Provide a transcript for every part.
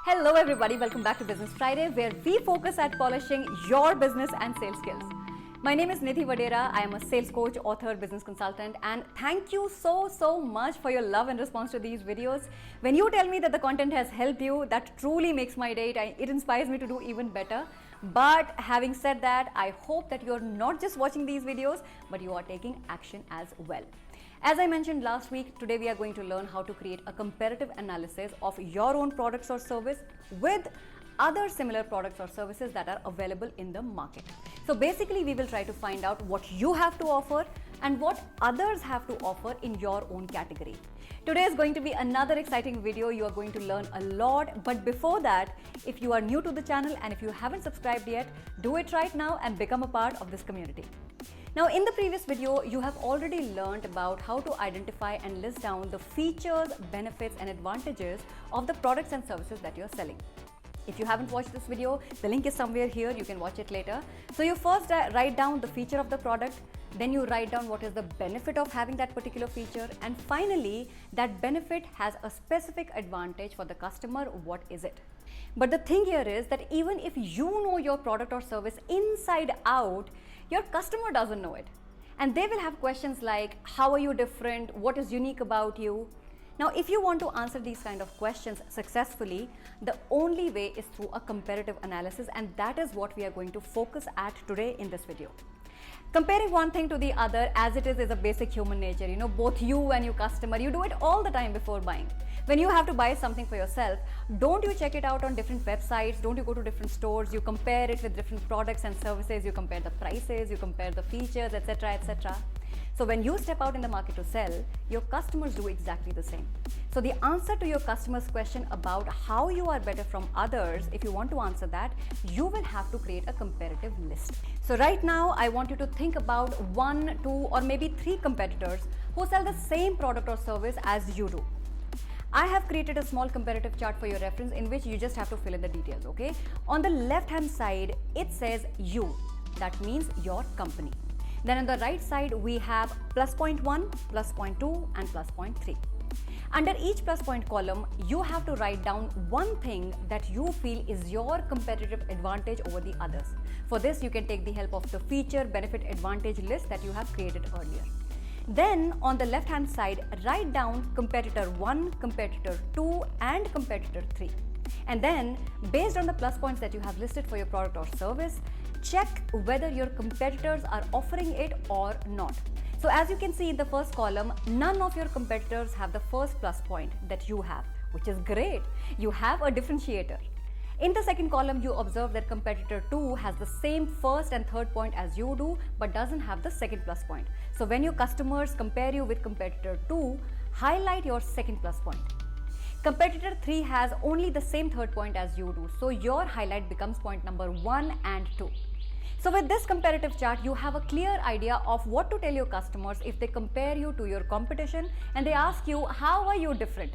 Hello everybody, welcome back to Business Friday, where we focus at polishing your business and sales skills. My name is Nidhi Vadera. I am a sales coach, author, business consultant, and thank you so much for your love and response to these videos. When you tell me that the content has helped you, that truly makes my day. It inspires me to do even better. But having said that, I hope that you're not just watching these videos, but you are taking action as well. As I mentioned last week, today we are going to learn how to create a comparative analysis of your own products or service with other similar products or services that are available in the market. So basically, we will try to find out what you have to offer and what others have to offer in your own category. Today is going to be another exciting video. You are going to learn a lot. But before that, if you are new to the channel and if you haven't subscribed yet, do it right now and become a part of this community. Now, in the previous video, you have already learned about how to identify and list down the features, benefits, and advantages of the products and services that you're selling. If you haven't watched this video, the link is somewhere here. You can watch it later. So you first write down the feature of the product, then you write down what is the benefit of having that particular feature, and finally, that benefit has a specific advantage for the customer. What is it? But the thing here is that even if you know your product or service inside out, your customer doesn't know it. And they will have questions like, how are you different? What is unique about you? Now, if you want to answer these kind of questions successfully, the only way is through a comparative analysis, and that is what we are going to focus at today in this video. Comparing one thing to the other as it is a basic human nature. You know, both you and your customer, you do it all the time before buying. When you have to buy something for yourself, don't you check it out on different websites? Don't you go to different stores? You compare it with different products and services. You compare the prices, you compare the features, etc., etc. So when you step out in the market to sell, your customers do exactly the same. So the answer to your customer's question about how you are better from others, if you want to answer that, you will have to create a comparative list. So right now, I want you to think about 1, 2, or maybe 3 competitors who sell the same product or service as you do. I have created a small comparative chart for your reference in which you just have to fill in the details, okay? On the left-hand side, it says you. That means your company. Then on the right side, we have plus point 1, plus point 2, and plus point 3. Under each plus point column, you have to write down one thing that you feel is your competitive advantage over the others. For this, you can take the help of the feature benefit advantage list that you have created earlier. Then on the left hand side, write down competitor 1, competitor 2, and competitor 3. And then based on the plus points that you have listed for your product or service, check whether your competitors are offering it or not. So as you can see in the first column, none of your competitors have the first plus point that you have, which is great. You have a differentiator. In the second column, you observe that competitor 2 has the same first and third point as you do, but doesn't have the second plus point. So when your customers compare you with competitor 2, highlight your second plus point. Competitor 3 has only the same third point as you do, so your highlight becomes point number 1 and 2. So with this comparative chart, you have a clear idea of what to tell your customers if they compare you to your competition and they ask you, how are you different?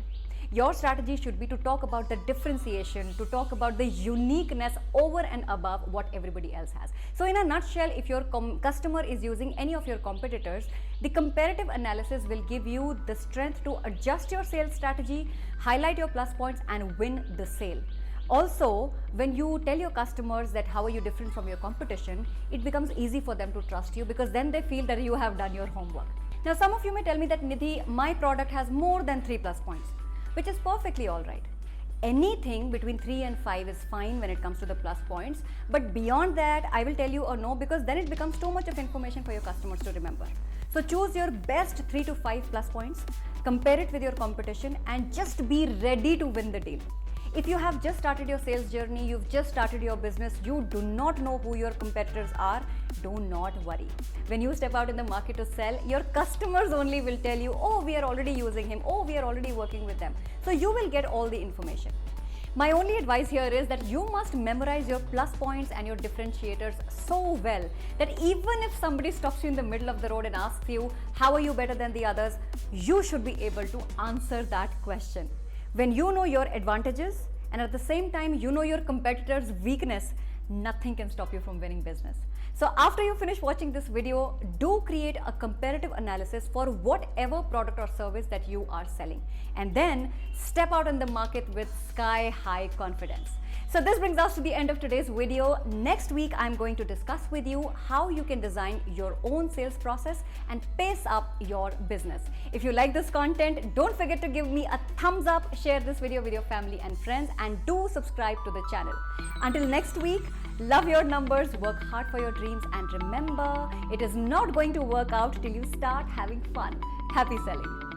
Your strategy should be to talk about the differentiation, to talk about the uniqueness over and above what everybody else has. So in a nutshell, if your customer is using any of your competitors, the comparative analysis will give you the strength to adjust your sales strategy, highlight your plus points, and win the sale. Also, when you tell your customers that how are you different from your competition, it becomes easy for them to trust you because then they feel that you have done your homework. Now, some of you may tell me that, Nidhi, my product has more than 3 plus points, which is perfectly all right. Anything between 3 and 5 is fine when it comes to the plus points, but beyond that, I will tell you a no because then it becomes too much of information for your customers to remember. So choose your best 3 to 5 plus points, compare it with your competition, and just be ready to win the deal. If you have just started your sales journey, you've just started your business, you do not know who your competitors are, do not worry. When you step out in the market to sell, your customers only will tell you, oh, we are already using him, oh, we are already working with them. So you will get all the information. My only advice here is that you must memorize your plus points and your differentiators so well that even if somebody stops you in the middle of the road and asks you, how are you better than the others, you should be able to answer that question. When you know your advantages and at the same time you know your competitor's weakness, nothing can stop you from winning business. So after you finish watching this video, do create a comparative analysis for whatever product or service that you are selling, and then step out in the market with sky high confidence. So this brings us to the end of today's video. Next week, I'm going to discuss with you how you can design your own sales process and pace up your business. If you like this content, don't forget to give me a thumbs up, share this video with your family and friends, and do subscribe to the channel. Until next week, love your numbers, work hard for your dreams, and remember, it is not going to work out till you start having fun. Happy selling.